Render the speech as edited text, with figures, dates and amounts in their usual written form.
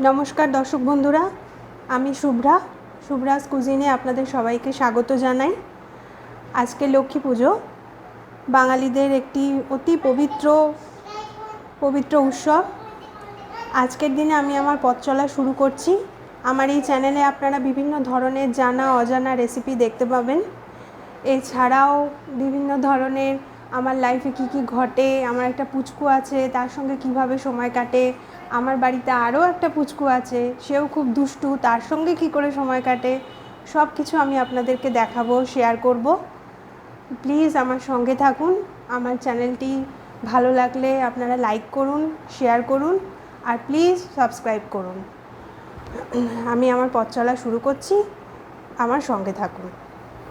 নমস্কার দর্শক বন্ধুরা, আমি শুভ্রাস কুজিনে আপনাদের সবাইকে স্বাগত জানাই। আজকে লক্ষ্মী পুজো, বাঙালিদের একটি অতি পবিত্র উৎসব। আজকের দিনে আমি আমার পথ চলা শুরু করছি। আমার এই চ্যানেলে আপনারা বিভিন্ন ধরনের জানা অজানা রেসিপি দেখতে পাবেন। এছাড়াও বিভিন্ন ধরনের আমার লাইফে কী কী ঘটে, আমার একটা পুচকু আছে তার সঙ্গে কিভাবে সময় কাটে, আমার বাড়িতে আরও একটা পুচকু আছে সেও খুব দুষ্টু, তার সঙ্গে কী করে সময় কাটে, সব কিছু আমি আপনাদেরকে দেখাবো, শেয়ার করব। প্লিজ আমার সঙ্গে থাকুন। আমার চ্যানেলটি ভালো লাগলে আপনারা লাইক করুন, শেয়ার করুন আর প্লিজ সাবস্ক্রাইব করুন। আমি আমার পথ চলা শুরু করছি, আমার সঙ্গে থাকুন।